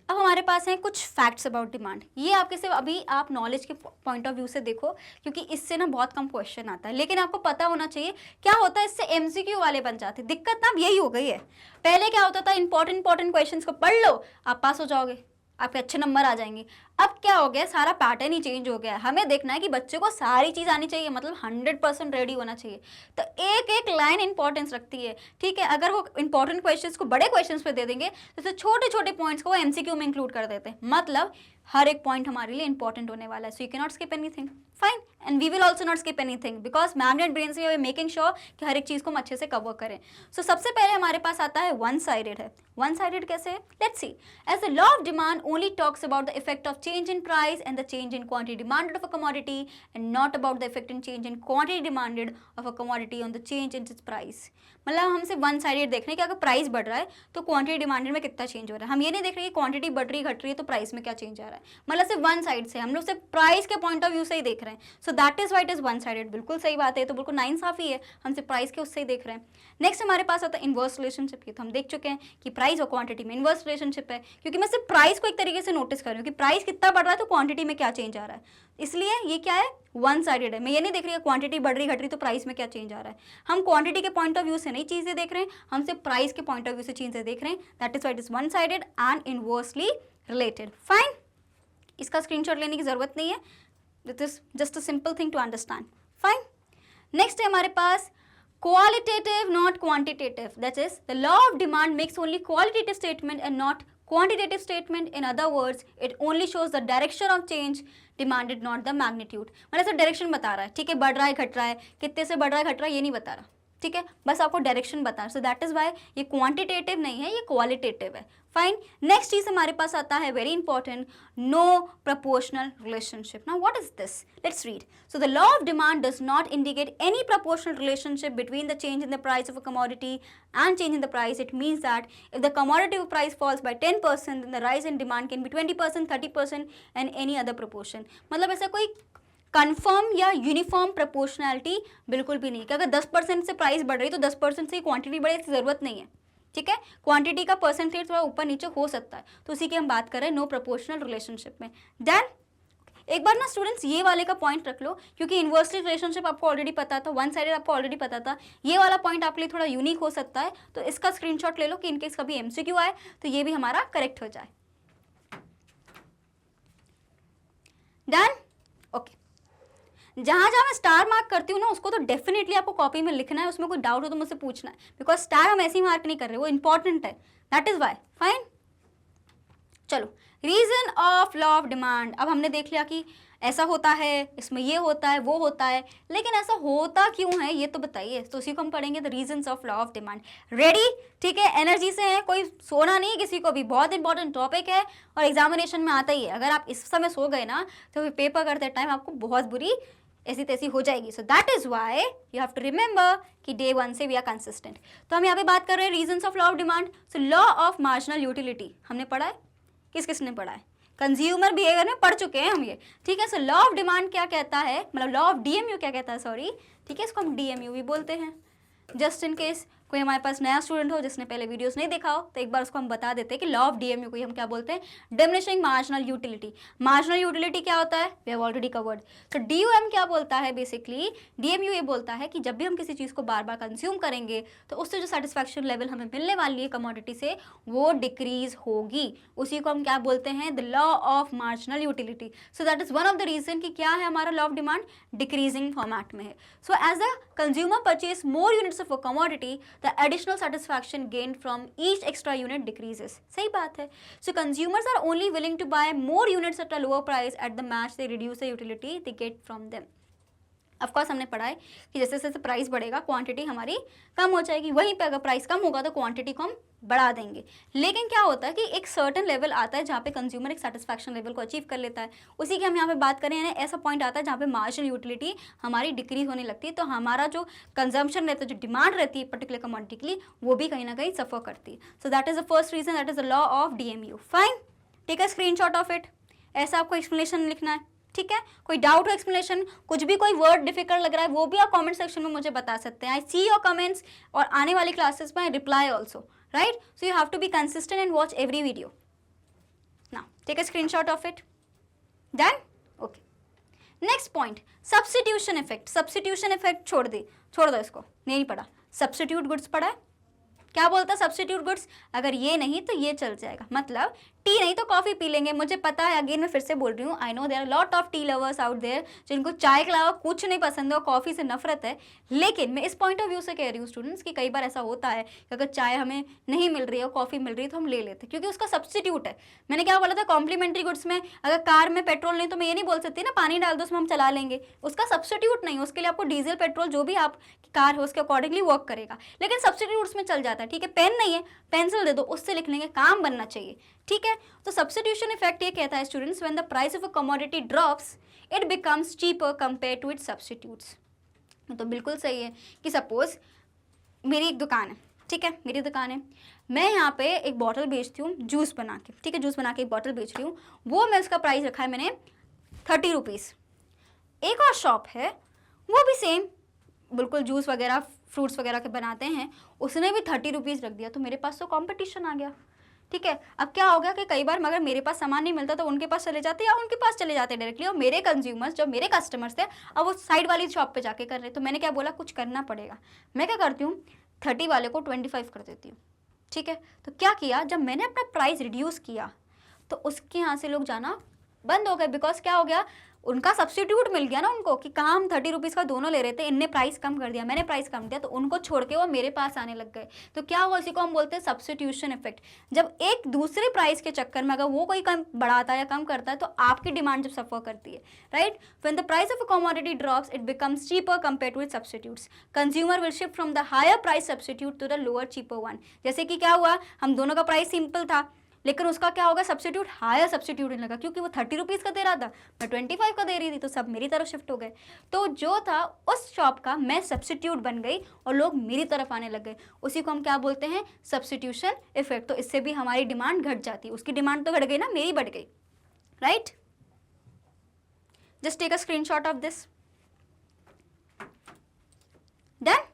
अब हमारे पास हैं कुछ फैक्ट्स अबाउट डिमांड। ये आपके सिर्फ अभी आप नॉलेज के पॉइंट ऑफ व्यू से देखो, क्योंकि इससे ना बहुत कम क्वेश्चन आता है, लेकिन आपको पता होना चाहिए क्या होता है, इससे MCQ वाले बन जाते हैं। दिक्कत ना अब यही हो गई है। पहले क्या होता था, इंपॉर्टेंट क्वेश्चंस को पढ़ लो, आप पास हो जाओगे, आपके अच्छे नंबर आ जाएंगे। अब क्या हो गया, सारा पैटर्न ही चेंज हो गया है। हमें देखना है कि बच्चे को सारी चीज़ आनी चाहिए, मतलब 100% रेडी होना चाहिए। तो एक एक लाइन इंपॉर्टेंस रखती है, ठीक है। अगर वो इंपॉर्टेंट क्वेश्चंस को बड़े क्वेश्चंस पे दे देंगे तो छोटे छोटे पॉइंट्स को वो MCQ में इंक्लूड कर देते हैं, मतलब हर एक पॉइंट हमारे लिए इंपॉर्टेंट होने वाला है। So you can not skip anything, fine, and we will also not skip anything, because Magnet Brain से मेकिंग श्योर कि हर एक चीज़ को हम अच्छे से कवर करें। सो सबसे पहले हमारे पास आता है वन साइडेड है। वन साइडेड कैसे है, let's see. As the law of demand only talks about the effect of change in price and the change in quantity demanded of a commodity and not about the effect in change in quantity demanded of a commodity on the change in its price. मतलब हम सिर्फ one sided देख रहे हैं कि अगर price बढ़ रहा है तो क्वांटिटी डिमांडेड में कितना चेंज हो रहा है, हम ये नहीं देख रहे कि क्वांटिटी बढ़ रही घट रही है तो प्राइस में क्या चेंज आ रहा है, मतलब सिर्फ वन साइड से हम लोग सिर्फ प्राइस के पॉइंट ऑफ व्यू से ही देख रहे हैं. सो that is why it is one sided. बिल्कुल सही बात है, तो बिल्कुल नाइंसाफी है, हम सिर्फ प्राइस के उससे ही देख रहे हैं. नेक्स्ट हमारे पास आता है इनवर्स रिलेशनशिप की. तो हम देख चुके हैं कि प्राइस और क्वांटिटी में इनवर्स रिलेशनशिप है, क्योंकि मैं सिर्फ प्राइस को एक तरीके से नोटिस कर रही हूँ कि प्राइस कितना बढ़ रहा है तो क्वांटिटी में क्या चेंज आ रहा है, इसलिए ये क्या है, वन साइडेड है. मैं ये नहीं देख रही है क्वांटिटी बढ़ रही घट रही तो प्राइस में क्या चेंज आ रहा है. हम क्वांटिटी के पॉइंट ऑफ व्यू से नहीं चीजें देख रहे हैं, हम सिर्फ प्राइस के पॉइंट ऑफ व्यू से चीजें देख रहे हैं. That is why it is one sided and inversely related. Fine, इसका स्क्रीनशॉट लेने की जरूरत नहीं है, this is just a simple thing to understand. Fine, next है हमारे पास qualitative not quantitative. That is, the law of demand makes only qualitative statement and not quantitative statement. In other words, it only shows the direction of change demanded, not the magnitude. मतलब ऐसा direction बता रहा है, ठीक है, बढ़ रहा है घट रहा है, कितने से बढ़ रहा है घट रहा है ये नहीं बता रहा, ठीक है, बस आपको डायरेक्शन बता रहा है. सो दैट इज वाई ये क्वांटिटेटिव नहीं है, ये क्वालिटेटिव है. फाइन, नेक्स्ट चीज हमारे पास आता है very important, no proportional relationship. Now what is this? Let's read. So the law of demand does not indicate any proportional relationship between the change in the price of a commodity and change in the price. It means that if the commodity price falls by 10%, then the rise in demand can be 20%, 30% and any other proportion. मतलब ऐसा कोई confirm या uniform proportionality बिल्कुल भी नहीं कि अगर 10% से प्राइस बढ़ रही तो 10% से ही क्वांटिटी बढ़े, इसकी जरूरत नहीं है, ठीक है. क्वांटिटी का परसेंटेज थोड़ा ऊपर नीचे हो सकता है, तो उसी की हम बात कर रहे हैं नो प्रोपोर्शनल रिलेशनशिप में. देन एक बार ना स्टूडेंट्स ये वाले का पॉइंट रख लो, क्योंकि इन्वर्सली रिलेशनशिप आपको ऑलरेडी पता था, वन साइडेड आपको ऑलरेडी पता था, ये वाला पॉइंट आपके लिए थोड़ा यूनिक हो सकता है, तो इसका स्क्रीनशॉट ले लो कि इनकेस कभी एमसीक्यू आए तो ये भी हमारा करेक्ट हो जाए. Done, okay. जहाँ जहाँ मैं स्टार मार्क करती हूँ ना उसको तो डेफिनेटली आपको कॉपी में लिखना है, उसमें कोई डाउट हो तो मुझसे पूछना है, बिकॉज स्टार हम ऐसे ही मार्क नहीं कर रहे, वो इंपॉर्टेंट है. That is why. फाइन, चलो, reason of law of demand. अब हमने देख लिया कि ऐसा होता है, इसमें ये होता है, वो होता है, लेकिन ऐसा होता क्यों है ये तो बताइए. तो उसी को हम पढ़ेंगे, the reasons of law of demand. Ready, ठीक है, एनर्जी से है, कोई सोना नहीं किसी को भी, बहुत इंपॉर्टेंट टॉपिक है और एग्जामिनेशन में आता ही है. अगर आप इस समय सो गए ना तो फिर पेपर करते टाइम आपको बहुत बुरी ऐसी तैसी हो जाएगी. So that is why you have to remember कि डे वन से वी आर कंसिस्टेंट. तो हम यहाँ पे बात कर रहे हैं reasons of law of demand. So law of marginal utility हमने पढ़ा है, किस किसने पढ़ा है, कंज्यूमर बिहेवियर में पढ़ चुके हैं हम ये, ठीक है. सो लॉ ऑफ डिमांड क्या कहता है, मतलब लॉ ऑफ डीएमयू क्या कहता है, सॉरी, ठीक है, इसको हम डीएमयू भी बोलते हैं. जस्ट इन केस कोई हमारे पास नया स्टूडेंट हो जिसने पहले वीडियोस नहीं देखा हो तो एक बार उसको हम बता देते हैं कि लॉ ऑफ डीएमयू को हम क्या बोलते हैं, diminishing marginal utility. Marginal utility क्या होता है, वी हैव ऑलरेडी कवर्ड. तो डीयूएम क्या बोलता है, बेसिकली डीएमयू ये बोलता है कि जब भी हम किसी चीज़ को बार बार कंज्यूम करेंगे तो उससे जो सेटिस्फैक्शन लेवल हमें मिलने वाली है कमोडिटी से वो डिक्रीज होगी. उसी को हम क्या बोलते हैं, the law of marginal utility. So that is one of the reason कि क्या है हमारा law of demand decreasing format में है. So as the consumer purchase more units of a commodity the additional satisfaction gained from each extra unit decreases. सही बात है. So consumers are only willing to buy more units at a lower price at the match they reduce the utility they get from them. Of course हमने पढ़ा है कि जैसे जैसे price बढ़ेगा क्वांटिटी हमारी कम हो जाएगी, वहीं पे अगर प्राइस कम होगा तो क्वांटिटी को हम बढ़ा देंगे. लेकिन क्या होता है कि एक सर्टेन लेवल आता है जहाँ पे कंज्यूमर एक सेटिस्फैक्शन लेवल को अचीव कर लेता है, उसी की हम यहाँ पे बात करें. यानी ऐसा पॉइंट आता है जहाँ पे मार्जिनल यूटिलिटी हमारी डिक्रीज होने लगती है, तो हमारा जो कंजम्पशन रहता है, जो डिमांड रहती है पर्टिकुलर कमोडिटी के लिए, वो भी कहीं ना कहीं सफर करती है. So that is the first reason, that is the law of DMU. Fine, take a screenshot of it. ऐसा आपको एक्सप्लेनेशन लिखना है, ठीक है. कोई डाउट हो एक्सप्लेनेशन, कुछ भी कोई वर्ड डिफिकल्ट लग रहा है वो भी आप कमेंट सेक्शन में मुझे बता सकते हैं. आई सी योर कमेंट्स और आने वाली क्लासेस में I reply also, right. So you have to be consistent and watch every video. Now take a screenshot of it. Done, okay. Next point, substitution effect. Substitution effect छोड़ दो इसको, नहीं पढ़ा. Substitute goods पढ़ा है, क्या बोलता है सब्स्टिट्यूट गुड्स, अगर ये नहीं तो ये चल जाएगा. मतलब टी नहीं तो कॉफ़ी पी लेंगे. मुझे पता है, अगेन मैं फिर से बोल रही हूँ, I know there are lot of tea lovers out there जिनको चाय के अलावा कुछ नहीं पसंद है और कॉफ़ी से नफरत है. लेकिन मैं इस पॉइंट ऑफ व्यू से कह रही हूँ स्टूडेंट्स कि कई बार ऐसा होता है कि अगर चाय हमें नहीं मिल रही है और कॉफ़ी मिल रही है तो हम ले लेते हैं, क्योंकि उसका सब्स्टिट्यूट है. मैंने क्या बोला था, कॉम्प्लीमेंट्री गुड्स में अगर कार में पेट्रोल नहीं तो मैं ये नहीं बोल सकती ना पानी डाल दो उसमें हम चला लेंगे. उसका सब्स्टिट्यूट नहीं, उसके लिए आपको डीजल पेट्रोल जो भी आप कार है उसके अकॉर्डिंगली वर्क करेगा. लेकिन सब्स्टिट्यूट उसमें चल जाता है, ठीक है. पेन नहीं है पेंसिल दे दो, उससे लिख लेंगे, काम बनना चाहिए, ठीक है। तो सब्स्टिट्यूशन इफेक्ट ये कहता है students, when the price of a commodity drops it becomes cheaper compare to its substitutes. तो बिल्कुल सही है कि सपोज मेरी एक दुकान है, ठीक है, मेरी दुकान है, मैं यहाँ पे एक बॉटल बेचती हूँ जूस बना के, ठीक है, जूस बना के एक बॉटल बेच रही हूँ, वो मैं उसका प्राइस रखा है मैंने 30 रुपीज़। एक और शॉप है, वो भी सेम बिल्कुल जूस वगैरह फ्रूट्स वगैरह के बनाते हैं, उसने भी 30 रुपीज़ रख दिया, तो मेरे पास तो कॉम्पिटिशन आ गया, ठीक है। अब क्या हो गया कि कई बार मगर मेरे पास सामान नहीं मिलता तो उनके पास चले जाते या उनके पास चले जाते डायरेक्टली, और मेरे कंज्यूमर्स जो मेरे कस्टमर्स थे अब वो साइड वाली शॉप पे जाके कर रहे। तो मैंने क्या बोला, कुछ करना पड़ेगा। मैं क्या करती हूँ, 30 वाले को 25 कर देती हूँ, ठीक है। तो क्या किया, जब मैंने अपना प्राइस रिड्यूस किया तो उसके यहाँ से लोग जाना बंद हो गए, बिकॉज क्या हो गया, उनका सब्स्टिट्यूट मिल गया ना उनको, कि कहाँ हम 30 रुपीज़ का दोनों ले रहे थे, इनने प्राइस कम कर दिया, मैंने प्राइस कम दिया, तो उनको छोड़ के वो मेरे पास आने लग गए। तो क्या हुआ, उसी को हम बोलते हैं सब्स्टिट्यूशन इफेक्ट। जब एक दूसरे प्राइस के चक्कर में अगर वो कोई कम बढ़ाता है या कम करता है तो आपकी डिमांड जब सफर करती है, right. When the price of a commodity drops it becomes cheaper compare to its substitutes, consumer will shift from the higher price substitute to the lower cheaper one. जैसे कि क्या हुआ, हम दोनों का प्राइस सिंपल था, लेकिन उसका क्या होगा, सब्स्टिट्यूट हायर सब्स्टिट्यूट लगा, क्योंकि वो 30 रुपीज़ का दे रहा था, मैं 25 का दे रही थी, तो सब मेरी तरफ शिफ्ट हो गए। तो जो था उस शॉप का मैं सब्स्टिट्यूट बन गई और लोग मेरी तरफ आने लग गए, उसी को हम क्या बोलते हैं, सब्स्टिट्यूशन इफेक्ट। तो इससे भी हमारी डिमांड घट जाती है, उसकी डिमांड तो घट गई ना, मेरी बढ़ गई, right. Just take a screenshot of this, done,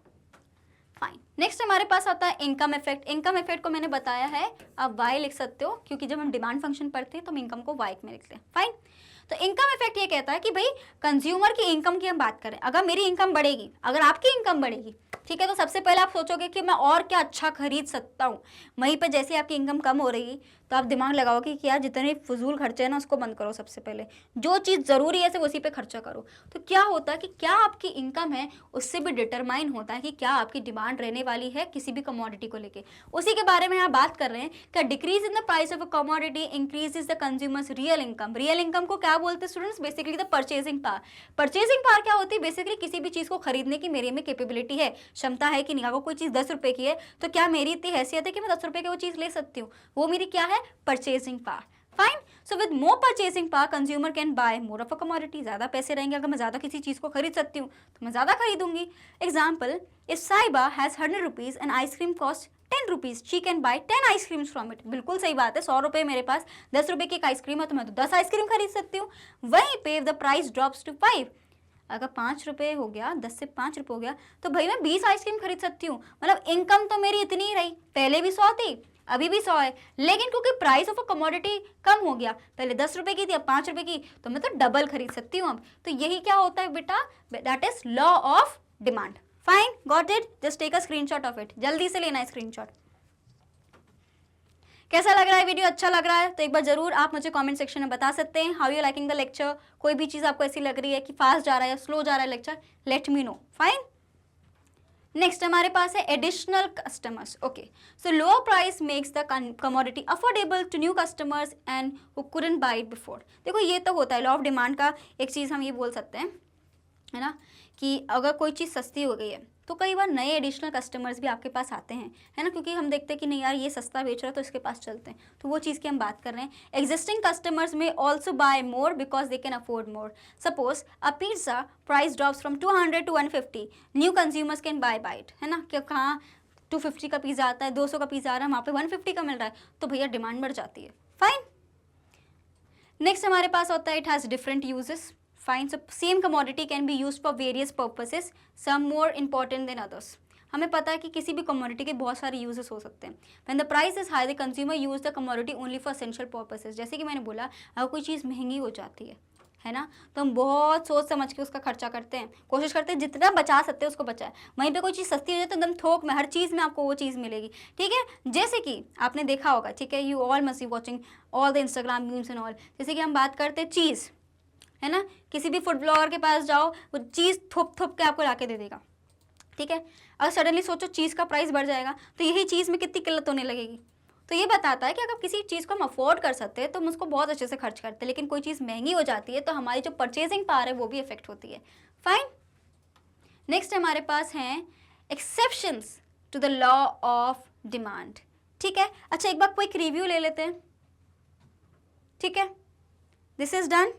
fine. Next हमारे पास आता है इनकम इफेक्ट। इनकम इफेक्ट को मैंने बताया है, आप वाई लिख सकते हो, क्योंकि जब हम डिमांड फंक्शन पढ़ते हैं तो हम इनकम को वाई में लिखते हैं, फाइन। तो इनकम इफेक्ट ये कहता है कि भाई कंज्यूमर की इनकम की हम बात करें, अगर मेरी इनकम बढ़ेगी, अगर आपकी इनकम बढ़ेगी, ठीक है, तो सबसे पहले आप सोचोगे कि मैं और क्या अच्छा खरीद सकता हूँ। वहीं पर जैसे आपकी इनकम कम हो रही तो आप दिमाग लगाओगे कि यार जितने फजूल खर्चे हैं ना उसको बंद करो, सबसे पहले जो चीज़ ज़रूरी है सिर्फ उसी पे खर्चा करो। तो क्या होता है कि क्या आपकी इनकम है उससे भी डिटरमाइन होता है कि क्या आपकी डिमांड रहने वाली है किसी भी कमोडिटी को लेके। उसी के बारे में यहाँ बात कर रहे हैं कि decrease in the price of a commodity increase the consumers real income. Real income को क्या बोलते हैं students, basically the purchasing power. Purchasing power क्या होती है, बेसिकली किसी भी चीज़ को खरीदने की मेरे में कैपेबिलिटी है, क्षमता है कि नहीं। अगर कोई चीज़ 10 रुपये की है तो क्या मेरी इतनी हैसियत है कि मैं 10 रुपये की वो चीज़ ले सकती हूँ, वो मेरी क्या है, purchasing power, fine. So with more purchasing power consumer can buy more of a commodity. ज़्यादा पैसे रहेंगे, अगर मैं ज़्यादा किसी चीज़ को खरीद सकती हूँ तो मैं ज़्यादा खरीदूंगी। Example, if Saiba has 100 rupees and ice cream cost 10 rupees, she can buy 10 ice creams from it. बिल्कुल सही बात है, 100 रुपये मेरे पास, 10 रुपये की एक आइसक्रीम है तो मैं तो 10 आइसक्रीम खरीद सकती हूँ। वहीं पे द प्राइस ड्रॉप्स टू 5, अगर 5 रुपये हो गया, 10 से 5 रुपये हो गया, तो भाई मैं 20 आइसक्रीम खरीद सकती हूँ। मतलब इनकम तो मेरी इतनी ही रही, पहले भी 100 थी, अभी भी 100 है, लेकिन क्योंकि प्राइस ऑफ अ कमोडिटी कम हो गया, पहले 10 रुपये की थी अब 5 रुपये की, तो मैं तो डबल खरीद सकती हूँ अब। तो यही क्या होता है बेटा, that is law of demand. Fine, got it, just take a screenshot of it, जल्दी से लेना है स्क्रीनशॉट। कैसा लग रहा है वीडियो, अच्छा लग रहा है तो एक बार जरूर आप मुझे कमेंट सेक्शन में बता सकते हैं how you liking the lecture. कोई भी चीज़ आपको ऐसी लग रही है कि फास्ट जा रहा है या स्लो जा रहा है lecture, let me know, fine. Next हमारे पास है additional customers. Okay, so lower price makes the commodity affordable to new customers and who couldn't buy it before. देखो ये तो होता है लॉ ऑफ डिमांड का, एक चीज़ हम ये बोल सकते हैं, है ना, कि अगर कोई चीज़ सस्ती हो गई है तो कई बार नए एडिशनल कस्टमर्स भी आपके पास आते हैं, है ना, क्योंकि हम देखते हैं कि नहीं यार ये सस्ता बेच रहा है तो इसके पास चलते हैं, तो वो चीज़ की हम बात कर रहे हैं। एग्जिस्टिंग कस्टमर्स में also buy more because they can afford more. Suppose a pizza price drops from 200 to 150, new consumers can buy it, है ना, कि कहाँ 250 का पिज़्ज़ा आता है, 200 का पिज़्ज़ा आ रहा है, वहाँ पे 150 का मिल रहा है, तो भैया डिमांड बढ़ जाती है, फाइन। नेक्स्ट हमारे पास होता है it has different uses, fine. So same commodity can be use for various purposes, some more important than others. हमें पता है कि किसी भी कमोडिटी के बहुत सारे यूजेस हो सकते हैं। When the price is high the consumer use the commodity only for essential purposes. जैसे कि मैंने बोला, अगर कोई चीज़ महंगी हो जाती है ना, तो हम बहुत सोच समझ के उसका खर्चा करते हैं, कोशिश करते हैं जितना बचा सकते हैं उसको बचाए। वहीं पे कोई चीज़ सस्ती हो जाए तो एकदम थोक में हर चीज़ में आपको वो चीज़ मिलेगी, ठीक है। जैसे कि आपने देखा होगा, ठीक है, you all must be watching all the Instagram memes and all. जैसे कि हम बात करते हैं चीज़, है ना, किसी भी फूड ब्लॉगर के पास जाओ, वो चीज़ थोप थोप के आपको ला के दे देगा, ठीक है। अगर सडनली सोचो चीज़ का प्राइस बढ़ जाएगा तो यही चीज़ में कितनी किल्लत होने लगेगी। तो ये बताता है कि अगर किसी चीज़ को हम अफोर्ड कर सकते हैं तो हम उसको बहुत अच्छे से खर्च करते हैं, लेकिन कोई चीज़ महंगी हो जाती है तो हमारी जो परचेजिंग पावर है वो भी इफेक्ट होती है, फाइन। नेक्स्ट हमारे पास हैं exceptions to the law of demand, ठीक है, अच्छा एक बार क्विक रिव्यू ले लेते हैं, ठीक है, दिस इज डन,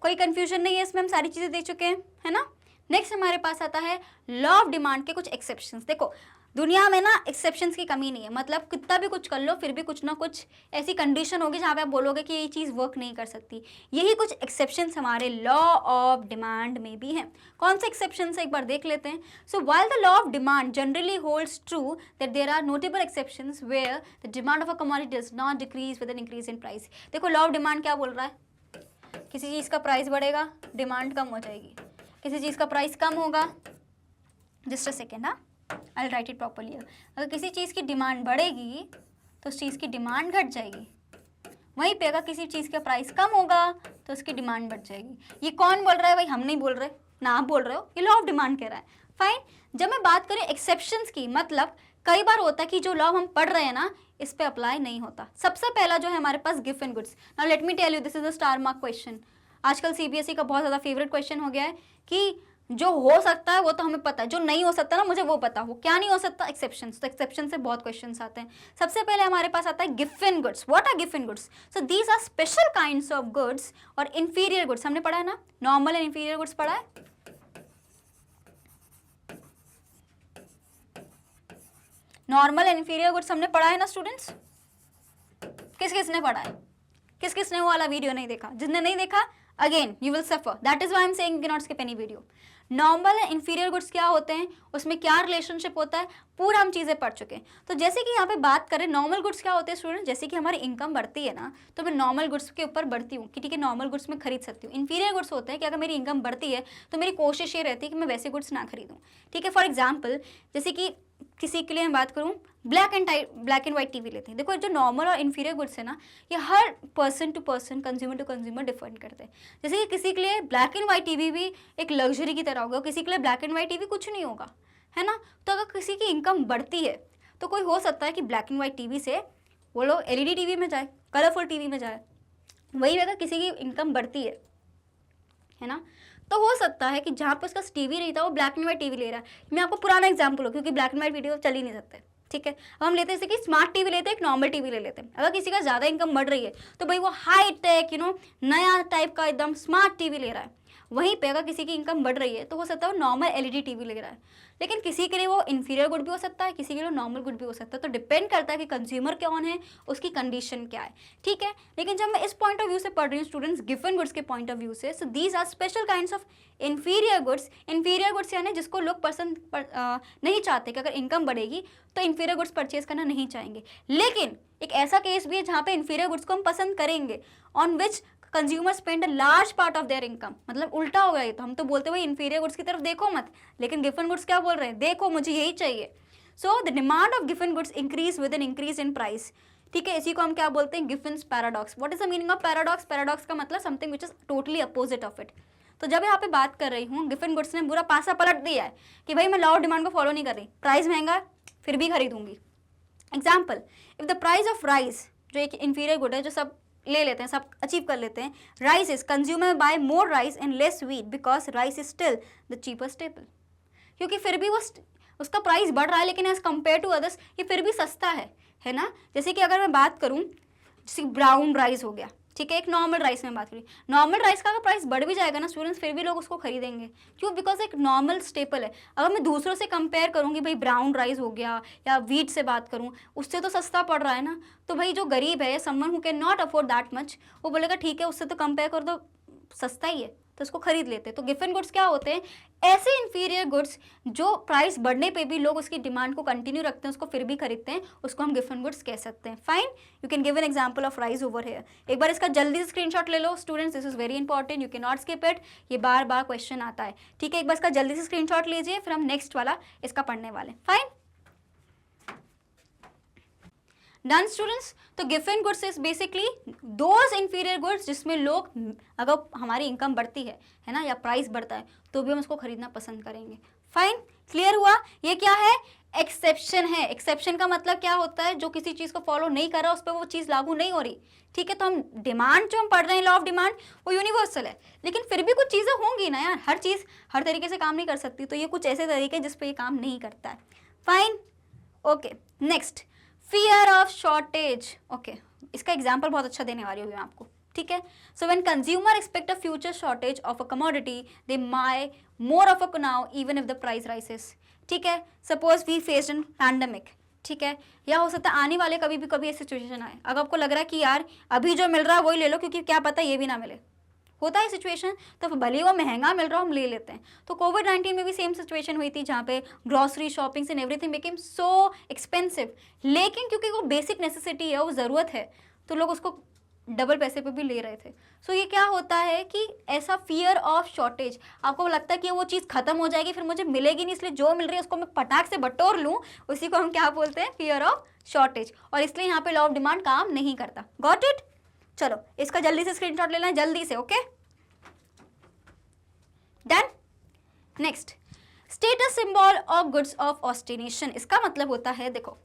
कोई कंफ्यूजन नहीं है इसमें, हम सारी चीजें देख चुके हैं, है ना। नेक्स्ट हमारे पास आता है लॉ ऑफ डिमांड के कुछ एक्सेप्शंस। देखो दुनिया में ना एक्सेप्शंस की कमी नहीं है, मतलब कितना भी कुछ कर लो फिर भी कुछ ना कुछ ऐसी कंडीशन होगी जहाँ पे आप बोलोगे कि ये चीज़ वर्क नहीं कर सकती। यही कुछ एक्सेप्शंस हमारे लॉ ऑफ डिमांड में भी हैं। कौन से एक्सेप्शंस एक बार देख लेते हैं। So while the law of demand generally holds true that there are notable exceptions where the demand of a commodity does not decrease with an increase in price. देखो लॉ ऑफ डिमांड क्या बोल रहा है, किसी चीज़ का price बढ़ेगा demand कम हो जाएगी, किसी चीज़ का प्राइस कम होगा, जस्ट अ सेकेंड, हाँ आई राइट इट प्रॉपरली, अगर किसी चीज़ की डिमांड बढ़ेगी तो उस चीज़ की डिमांड घट जाएगी, वहीं पे अगर किसी चीज़ का प्राइस कम होगा तो उसकी डिमांड बढ़ जाएगी। ये कौन बोल रहा है भाई, हम नहीं बोल रहे ना, आप बोल रहे हो, ये लॉ ऑफ डिमांड कह रहा है। फाइन, जब मैं बात करें एक्सेप्शंस की, मतलब कई बार होता है कि जो लॉ हम पढ़ रहे हैं ना इस पे अप्लाई नहीं होता। सबसे पहला जो है हमारे पास gift and goods. Now let me tell you, this is a star mark question, आजकल सीबीएसई का बहुत ज़्यादा फेवरेट क्वेश्चन हो गया है कि जो हो सकता है वो तो हमें पता है, जो नहीं हो सकता ना मुझे वो पता, वो क्या नहीं हो सकता, एक्सेप्शंस। तो एक्सेप्शन से बहुत क्वेश्चंस आते हैं। सबसे पहले हमारे पास आता है gift and goods. What are gift and goods? So these are special kinds of goods और इंफीरियर गुड्स। हमने पढ़ा है ना, नॉर्मल एंड इंफीरियर गुड्स पढ़ा है। नॉर्मल एंड इंफीरियर गुड्स हमने पढ़ा है ना स्टूडेंट्स, किस किसने पढ़ा है, किस किसने वो वाला वीडियो नहीं देखा? जिसने नहीं देखा again you will suffer, that is why I am saying you can not skip any video. Normal and inferior goods क्या होते हैं, उसमें क्या रिलेशनशिप होता है, पूरा हम चीज़ें पढ़ चुके हैं। तो जैसे कि यहाँ पे बात करें नॉर्मल गुड्स क्या होते हैं स्टूडेंट, जैसे कि हमारी इनकम बढ़ती है ना तो मैं नॉर्मल गुड्स के ऊपर बढ़ती हूँ कि ठीक है नॉर्मल गुड्स में खरीद सकती हूँ। इंफीरियर गुड्स होते हैं कि अगर मेरी इनकम बढ़ती है तो मेरी कोशिश ये रहती है कि मैं वैसे गुड्स ना खरीदूँ, ठीक है। फॉर एग्जाम्पल जैसे कि किसी के लिए मैं बात करूँ, ब्लैक एंड वाइट टीवी लेते हैं। देखो जो नॉर्मल और इंफीरियर गुड्स है ना ये हर person to person, consumer to consumer different करते हैं। जैसे कि किसी के लिए ब्लैक एंड वाइट टीवी भी एक लग्जरी की तरह होगा, किसी के लिए ब्लैक एंड वाइट टीवी कुछ नहीं होगा, है ना। तो अगर किसी की इनकम बढ़ती है तो कोई हो सकता है कि ब्लैक एंड वाइट टीवी से वो लोग एलईडी टीवी में जाए, कलरफुल टीवी में जाए। वही अगर किसी की इनकम बढ़ती है ना, तो हो सकता है कि जहाँ पे उसका टीवी नहीं था वो ब्लैक एंड वाइट टीवी ले रहा है। मैं आपको पुराना एग्जाम्पल हो क्योंकि ब्लैक एंड वाइट वीडियो चल ही नहीं सकते, ठीक है। अब हम लेते हैं जैसे कि स्मार्ट टीवी लेते हैं, एक नॉर्मल टीवी ले लेते हैं। अगर किसी का ज़्यादा इनकम बढ़ रही है तो भाई वो हाई टेक नया टाइप का एकदम स्मार्ट टीवी ले रहा है। वहीं पे अगर किसी की इनकम बढ़ रही है तो हो सकता है वो नॉर्मल एलईडी टीवी ले रहा है। लेकिन किसी के लिए वो इंफीरियर गुड भी हो सकता है, किसी के लिए नॉर्मल गुड भी हो सकता है। तो डिपेंड करता है कि कंज्यूमर कौन है, उसकी कंडीशन क्या है, ठीक है। लेकिन जब मैं इस पॉइंट ऑफ व्यू से पढ़ रही हूँ स्टूडेंट्स, गिवन गुड्स के पॉइंट ऑफ व्यू से, so these are special kinds of inferior goods. Inferior goods यानी जिसको लोग पसंद नहीं चाहते कि अगर इनकम बढ़ेगी तो इंफीरियर गुड्स परचेज करना नहीं चाहेंगे। लेकिन एक ऐसा केस भी है जहाँ पे इंफीरियर गुड्स को हम पसंद करेंगे, on which consumer spend a large part of their income. मतलब उल्टा हो गया ये, तो हम तो बोलते भाई इंफीरियर गुड्स की तरफ देखो मत, लेकिन गिवन गुड्स क्या बोल रहे हैं, देखो मुझे यही चाहिए। So the demand of given goods increase with an increase in price, ठीक है। इसी को हम क्या बोलते हैं, Giffen's paradox. What is the meaning of paradox? Paradox का मतलब something which is totally opposite of it. तो जब यहाँ पे बात कर रही हूँ, गिवन गुड्स ने पूरा पासा पलट दिया है कि भाई मैं लॉ ऑफ डिमांड को फॉलो नहीं कर रही, प्राइस महंगा है फिर भी खरीदूंगी। Example, if the price of rice, जो एक इंफीरियर गुड है जो सब ले लेते हैं, सब अचीव कर लेते हैं, rice is consumer by more rice and less wheat because rice is still the cheaper staple. क्योंकि फिर भी वो उसका प्राइस बढ़ रहा है लेकिन एज कम्पेयर टू अदर्स ये फिर भी सस्ता है ना। जैसे कि अगर मैं बात करूँ, जैसे ब्राउन राइस हो गया, ठीक है, एक नॉर्मल राइस में बात करी, नॉर्मल राइस का अगर प्राइस बढ़ भी जाएगा ना स्टूडेंट्स, फिर भी लोग उसको खरीदेंगे। क्यों? बिकॉज एक नॉर्मल स्टेपल है। अगर मैं दूसरों से कंपेयर करूँगी, भाई ब्राउन राइस हो गया या व्हीट से बात करूँ, उससे तो सस्ता पड़ रहा है ना। तो भाई जो गरीब है, someone who can not afford that much, वो बोलेगा ठीक है उससे तो कंपेयर कर दो, सस्ता ही है, तो उसको खरीद लेते हैं। तो गिवन गुड्स क्या होते हैं? ऐसे इंफीरियर गुड्स जो प्राइस बढ़ने पे भी लोग उसकी डिमांड को कंटिन्यू रखते हैं, उसको फिर भी खरीदते हैं, उसको हम गिवन गुड्स कह सकते हैं। Fine, you can give an example of rice over here. एक बार इसका जल्दी से स्क्रीनशॉट ले लो students, this is very important, you can not skip it, ये बार बार क्वेश्चन आता है, ठीक है। एक बार इसका जल्दी से स्क्रीनशॉट लीजिए, फिर हम नेक्स्ट वाला इसका पढ़ने वाले। Fine, done students. तो given goods is basically those inferior goods जिसमें लोग, अगर हमारी इनकम बढ़ती है ना, या प्राइस बढ़ता है तो भी हम उसको खरीदना पसंद करेंगे। फाइन, क्लियर हुआ? ये क्या है? एक्सेप्शन है। एक्सेप्शन का मतलब क्या होता है? जो किसी चीज़ को फॉलो नहीं कर रहा उस पर वो चीज़ लागू नहीं हो रही, ठीक है। तो हम डिमांड जो हम पढ़ रहे हैं, लॉ ऑफ डिमांड, वो यूनिवर्सल है, लेकिन फिर भी कुछ चीज़ें होंगी ना यार, हर चीज़ हर तरीके से काम नहीं कर सकती। तो ये कुछ ऐसे तरीके जिस पे ये काम नहीं करता है। Fine, okay. Next, fear of shortage. Okay, इसका एग्जाम्पल बहुत अच्छा देने वाली हूँ मैं आपको, ठीक है। So when consumer expect a future shortage of a commodity they buy more of a now even if the price rises, ठीक है। Suppose we faced in pandemic, ठीक है, या हो सकता है आने वाले कभी भी कभी ऐसी सिचुएशन आए, अगर आपको लग रहा है कि यार अभी जो मिल रहा है वही ले लो क्योंकि क्या पता ये भी ना मिले, होता है सिचुएशन, तो भले ही वो महंगा मिल रहा हो हम ले लेते हैं। तो कोविड-19 में भी सेम सिचुएशन हुई थी जहाँ पे grocery shoppings and everything became so expensive, लेकिन क्योंकि वो बेसिक नेसेसिटी है, वो ज़रूरत है, तो लोग उसको डबल पैसे पे भी ले रहे थे। सो ये क्या होता है कि ऐसा फियर ऑफ शॉर्टेज, आपको लगता है कि वो चीज़ खत्म हो जाएगी फिर मुझे मिलेगी नहीं, इसलिए जो मिल रही है उसको मैं पटाख से बटोर लूँ, उसी को हम क्या बोलते हैं, फियर ऑफ शॉर्टेज। और इसलिए यहाँ पे लॉ ऑफ डिमांड काम नहीं करता। Got it? चलो इसका जल्दी से स्क्रीनशॉट लेना है, जल्दी से, okay done. Next, status symbol of goods of ostentation. इसका मतलब होता है, देखो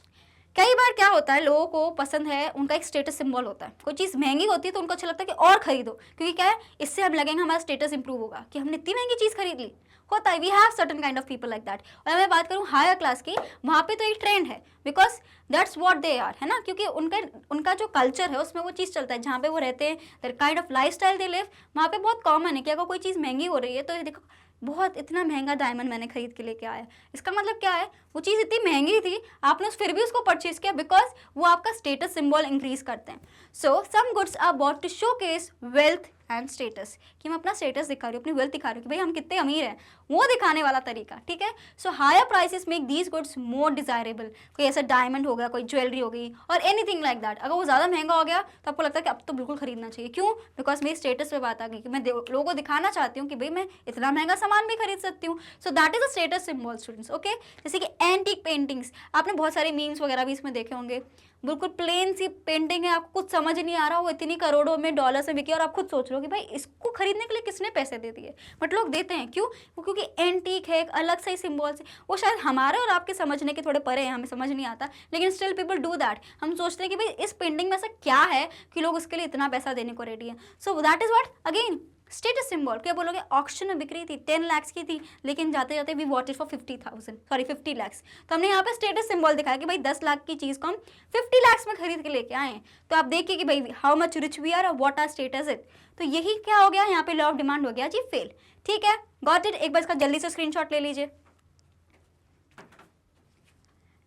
कई बार क्या होता है, लोगों को पसंद है, उनका एक स्टेटस सिंबल होता है, कोई चीज़ महंगी होती है तो उनको अच्छा लगता है कि और खरीदो, क्योंकि क्या है, इससे हम लगेंगे हमारा स्टेटस इंप्रूव होगा कि हमने इतनी महंगी चीज़ खरीद ली। होता है, we have certain kind of people like that. और मैं बात करूँ हायर क्लास की, वहाँ पे तो एक ट्रेंड है, because that's what they are, है ना, क्योंकि उनका जो कल्चर है उसमें वो चीज़ चलता है, जहाँ पे वो रहते हैं, that kind of life style they live, वहाँ पे बहुत कॉमन है कि अगर कोई चीज़ महंगी हो रही है तो देखो बहुत इतना महंगा डायमंड मैंने खरीद के लेके आया। इसका मतलब क्या है, वो चीज़ इतनी महंगी थी, आपने फिर भी उसको परचेज किया बिकॉज वो आपका स्टेटस सिंबल इंक्रीज करते हैं। So some goods are bought to showcase wealth and status, कि मैं अपना स्टेटस दिखा रही हूँ, अपनी वेल्थ दिखा रही हूँ कि भाई हम कितने अमीर हैं, वो दिखाने वाला तरीका, ठीक है। So higher prices make these goods more desirable. कोई ऐसा डायमंड हो गया, कोई ज्वेलरी हो गई और एनीथिंग लाइक दैट, अगर वो ज़्यादा महंगा हो गया तो आपको लगता है कि अब तो बिल्कुल खरीदना चाहिए। क्यों? बिकॉज मेरी स्टेटस पे बात आ गई कि मैं लोगों को दिखाना चाहती हूँ कि भाई मैं इतना महंगा सामान भी खरीद सकती हूँ। सो that is a status symbol students, okay. जैसे कि एंटीक पेंटिंग्स, आपने बहुत सारे मीम्स वगैरह भी इसमें देखे होंगे, बिल्कुल प्लेन सी पेंटिंग है, आपको कुछ समझ नहीं आ रहा, वो इतनी करोड़ों में डॉलर्स में बिकी और आप खुद सोच रहे हो कि भाई इसको खरीदने के लिए किसने पैसे दे दिए, बट लोग देते हैं। क्यों? वो क्योंकि एंटीक है, एक अलग सा ही सिंबल्स है, वो शायद हमारे और आपके समझने के थोड़े परे हैं, हमें समझ नहीं आता, लेकिन स्टिल पीपल डू दैट। हम सोचते हैं कि भाई इस पेंटिंग में ऐसा क्या है कि लोग उसके लिए इतना पैसा देने को रेडी है। So that is what again status symbol. क्या बोलोगे, ऑक्शन में बिक्री थी 10 लाख की थी, लेकिन जाते जाते we bought it for 50 lakh. तो हमने यहाँ पे स्टेटस सिंबल दिखाया कि भाई 10 लाख की चीज़ को हम 50 लाख में खरीद के लेके आए हैं। तो आप देखिए कि भाई how much rich we are और व्हाट आर स्टेटस इट। तो यही क्या हो गया, यहाँ पे लॉ ऑफ डिमांड हो गया जी फेल, ठीक है। Got it? एक बार इसका जल्दी से स्क्रीनशॉट ले लीजिए।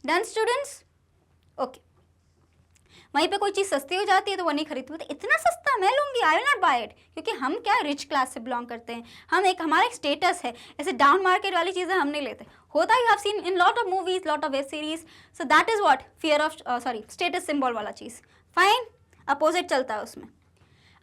Done students, okay. वहीं पे कोई चीज़ सस्ती हो जाती है तो वो नहीं खरीदती, तो इतना सस्ता मैं लूँगी, I will not buy it, क्योंकि हम क्या रिच क्लास से बिलोंग करते हैं, हम एक हमारा एक स्टेटस है, ऐसे डाउन मार्केट वाली चीज़ें हम नहीं लेते। होता है, you have seen in lot of movies, lot of web series. So that is what fear of status symbol वाला चीज़, फाइन, अपोजिट चलता है उसमें।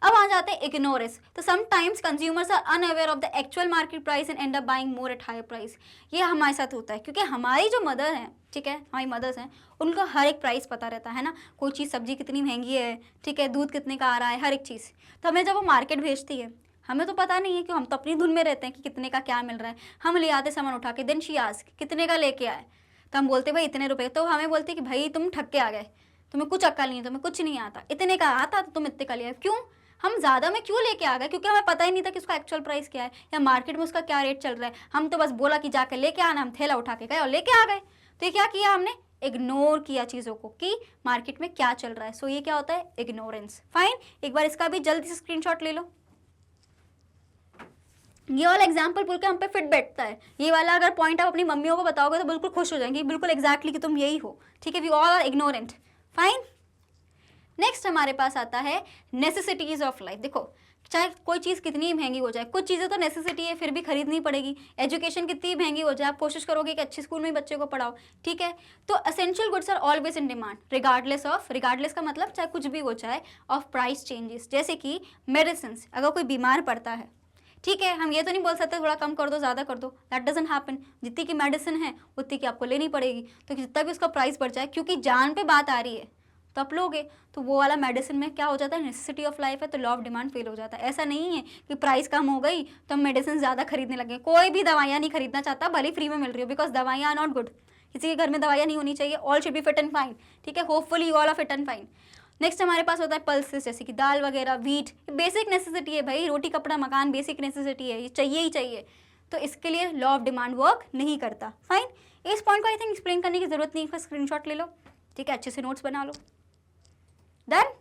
अब आ जाते हैं इग्नोरेंस। तो sometimes consumers are unaware of the actual market price and end up buying more at higher price. ये हमारे साथ होता है क्योंकि हमारी जो मदर हैं, ठीक है, हमारी मदर्स हैं, उनको हर एक प्राइस पता रहता है ना, कोई चीज़ सब्जी कितनी महंगी है, ठीक है, दूध कितने का आ रहा है, हर एक चीज़। तो हमें जब वो मार्केट भेजती है, हमें तो पता नहीं है कि हम तो अपनी धुन में रहते हैं कि कितने का क्या मिल रहा है। हम ले आते सामान उठा के, देन शी आस्क कितने का लेके आए, तो हम बोलते भाई इतने रुपए। तो हमें बोलते कि भाई तुम ठग के आ गए, तुम्हें कुछ अक्ल नहीं है, तुम्हें कुछ नहीं आता, इतने का आता तो तुम इतने का लिया। क्यों? हम ज़्यादा में क्यों लेके आ गए? क्योंकि हमें पता ही नहीं था कि उसका एक्चुअल प्राइस क्या है या मार्केट में उसका क्या रेट चल रहा है। हम तो बस बोला कि जाकर लेके आना, हम थैला उठा के गए और लेके आ गए। तो ये क्या किया हमने, इग्नोर किया चीज़ों को कि मार्केट में क्या चल रहा है। सो ये क्या होता है, इग्नोरेंस। फाइन, एक बार इसका भी जल्दी से स्क्रीनशॉट ले लो। ये वाला एग्जाम्पल बोल के हम पे फिट बैठता है। ये वाला अगर पॉइंट आप अपनी मम्मियों को बताओगे तो बिल्कुल खुश हो जाएंगी, बिल्कुल एग्जैक्टली कि तुम यही हो, ठीक है, we all are ignorant. Fine, next हमारे पास आता है नेसेसिटीज ऑफ लाइफ। देखो चाहे कोई चीज़ कितनी महंगी हो जाए, कुछ चीज़ें तो नेसेसिटी है फिर भी खरीदनी पड़ेगी। एजुकेशन कितनी महंगी हो जाए, आप कोशिश करोगे कि अच्छी स्कूल में ही बच्चे को पढ़ाओ, ठीक है। तो essential goods are always in demand regardless of, regardless का मतलब चाहे कुछ भी हो जाए, ऑफ प्राइस चेंजेस। जैसे कि मेडिसिन, अगर कोई बीमार पड़ता है, ठीक है, हम ये तो नहीं बोल सकते थोड़ा कम कर दो, ज़्यादा कर दो, दैट डजंट हैपन। जितनी की मेडिसिन है उतनी की आपको लेनी पड़ेगी। तो जितना भी उसका प्राइस बढ़ जाए, क्योंकि जान पे बात आ रही है तो आप लोगे, तो वो वाला मेडिसिन में क्या हो जाता है, नेसेसिटी ऑफ लाइफ है, तो लॉ ऑफ डिमांड फेल हो जाता है। ऐसा नहीं है कि प्राइस कम हो गई तो हम मेडिसिन ज़्यादा खरीदने लगे। कोई भी दवाइयाँ नहीं खरीदना चाहता भले फ्री में मिल रही हो, बिकॉज दवाइयाँ आर नॉट गुड। किसी के घर में दवाइयाँ नहीं होनी चाहिए, all should be fit and fine, ठीक है, hopefully all are fit and fine. Next हमारे पास होता है पल्सेस, जैसे कि दाल वगैरह, वीट, बेसिक नेसेसिटी है भाई, रोटी कपड़ा मकान बेसिक नेसेसिटी है, ये चाहिए ही चाहिए। तो इसके लिए लॉ ऑफ डिमांड वर्क नहीं करता। फाइन, इस पॉइंट को आई थिंक एक्सप्लेन करने की जरूरत नहीं है, स्क्रीनशॉट ले लो। ठीक है, अच्छे से नोट्स बना लो। डन,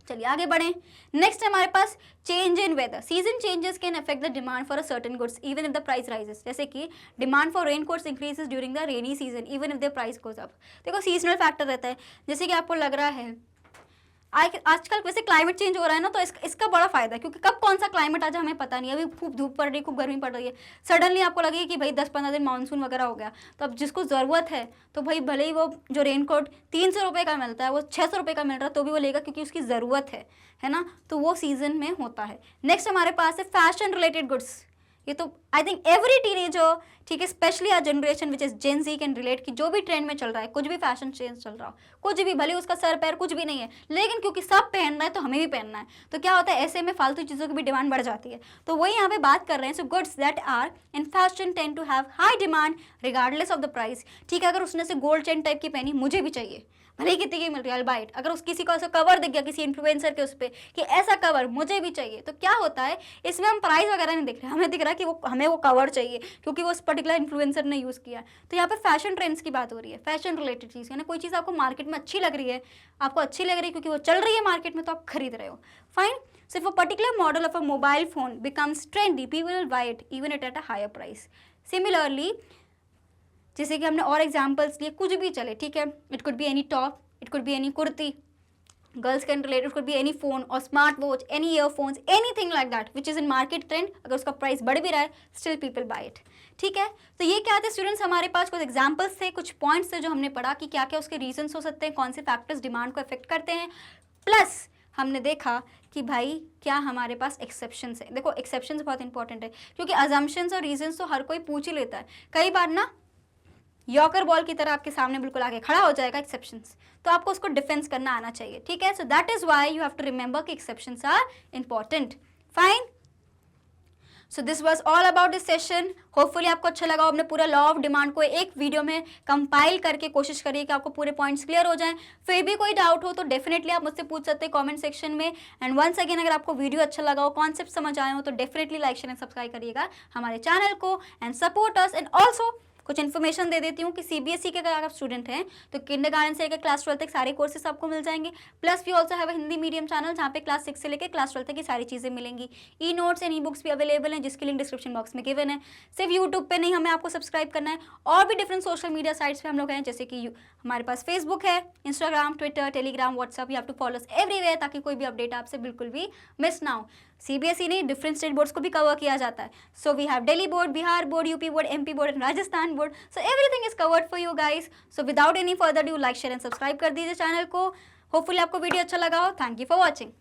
चलिए आगे बढ़ें। नेक्स्ट हमारे पास change in weather. Season changes can affect the demand for a certain goods even if the price rises. जैसे कि demand for raincoats increases during the rainy season even if the price goes up. देखो seasonal factor रहता है, जैसे कि आपको लग रहा है आजकल वैसे क्लाइमेट चेंज हो रहा है ना, तो इसका बड़ा फायदा है, क्योंकि कब कौन सा क्लाइमेट आज हमें पता नहीं है। अभी खूब धूप पड़ रही है, खूब गर्मी पड़ रही है, सडनली आपको लगे कि भाई 10-15 दिन मानसून वगैरह हो गया, तो अब जिसको ज़रूरत है तो भाई भले ही वो जो रेनकोट 300 रुपये का मिलता है वो 600 रुपये का मिल रहा है तो भी वो लेगा, क्योंकि उसकी ज़रूरत है ना। तो वो सीजन में होता है। नेक्स्ट हमारे पास है फैशन रिलेटेड गुड्स। ये तो आई थिंक एवरी टीनेजर, ठीक है, specially our generation which is gen Z can relate, कि जो भी ट्रेंड में चल रहा है, कुछ भी फैशन चेंज चल रहा हो, कुछ भी, भले उसका सर पैर कुछ भी नहीं है, लेकिन क्योंकि सब पहन रहा है तो हमें भी पहनना है, तो क्या होता है ऐसे में फालतू चीज़ों की भी डिमांड बढ़ जाती है। तो वही यहाँ पे बात कर रहे हैं। So goods that are in fashion tend to have high demand regardless of the price. ठीक है, अगर उसने से गोल्ड चेन टाइप की पहनी, मुझे भी चाहिए, भले ही कितनी की मिल रही है, बाइट। अगर उस किसी को ऐसा कवर दिख गया किसी इन्फ्लुएंसर के उस पर कि ऐसा कवर मुझे भी चाहिए, तो क्या होता है इसमें हम प्राइस वगैरह नहीं दिख रहे, हमें दिख रहा है कि वो हमें वो कवर चाहिए क्योंकि वो उस पर्टिकुलर इन्फ्लुएंसर ने यूज़ किया। तो यहाँ पे फैशन ट्रेंड्स की बात हो रही है, फैशन रिलेटेड चीज़, यानी कोई चीज़ आपको मार्केट में अच्छी लग रही है, आपको अच्छी लग रही है क्योंकि वो चल रही है मार्केट में, तो आप खरीद रहे हो, fine. So if a particular model of a mobile phone becomes trendy, people will buy it even at a higher price. Similarly, जैसे कि हमने और एग्जांपल्स लिए, कुछ भी चले, ठीक है, it could be any top, it could be any kurti, girls can relate, it could be any phone और smart watch, any earphones, anything like that which is in market trend, अगर उसका प्राइस बढ़ भी रहा है स्टिल पीपल बाय इट। ठीक है, तो ये क्या थे स्टूडेंट्स, हमारे पास कुछ एग्जाम्पल्स थे, कुछ पॉइंट्स थे जो हमने पढ़ा कि क्या क्या उसके रीजंस हो सकते हैं, कौन से फैक्टर्स डिमांड को अफेक्ट करते हैं, प्लस हमने देखा कि भाई क्या हमारे पास एक्सेप्शंस है। देखो एक्सेप्शंस बहुत इंपॉर्टेंट है, क्योंकि अजम्पशंस और रीजंस तो हर कोई पूछ ही लेता है, कई बार ना यॉकर बॉल की तरह आपके सामने बिल्कुल आगे खड़ा हो जाएगा एक्सेप्शंस, तो आपको उसको डिफेंस करना आना चाहिए। ठीक है, so that is why you have to remember कि exceptions are important, fine. So this was all about this session. Hopefully आपको अच्छा लगा। आपने पूरा लॉ ऑफ डिमांड को एक वीडियो में कंपाइल करके कोशिश करिए कि आपको पूरे पॉइंट्स क्लियर हो जाएं। फिर भी कोई डाउट हो तो डेफिनेटली आप मुझसे पूछ सकते हैं कमेंट सेक्शन में। एंड वंस अगेन, अगर आपको वीडियो अच्छा लगा हो, कॉन्सेप्ट समझ आए हो, तो definitely like share and subscribe करिएगा हमारे चैनल को and support us. And also कुछ इन्फॉर्मेशन दे देती हूँ कि सीबीएसई के अगर आप स्टूडेंट हैं तो किंडरगार्टन से लेकर क्लास 12 तक सारे कोर्सेस आपको मिल जाएंगे। Plus we also have a Hindi medium channel जहाँ पे क्लास 6 से लेकर क्लास 12 तक की सारी चीज़ें मिलेंगी। E notes and e books भी अवेलेबल हैं, जिसकी लिंक डिस्क्रिप्शन बॉक्स में गिवन है। सिर्फ यूट्यूब पे नहीं, हमें आपको सब्सक्राइब करना है, और भी डिफरेंट सोशल मीडिया साइट्स पे हम लोग हैं, जैसे कि हमारे पास फेसबुक है, Instagram, Twitter, Telegram, WhatsApp, you have to follow us everywhere, ताकि कोई भी अपडेट आपसे बिल्कुल भी मिस ना हो। सीबीएसई नहीं, डिफरेंट स्टेट बोर्ड्स को भी कवर किया जाता है। So we have Delhi board, Bihar board, UP board, MP board and Rajasthan board. So everything is covered for you guys. So without any further due, like share and subscribe कर दीजिए channel को। Hopefully आपको video अच्छा लगा हो। Thank you for watching.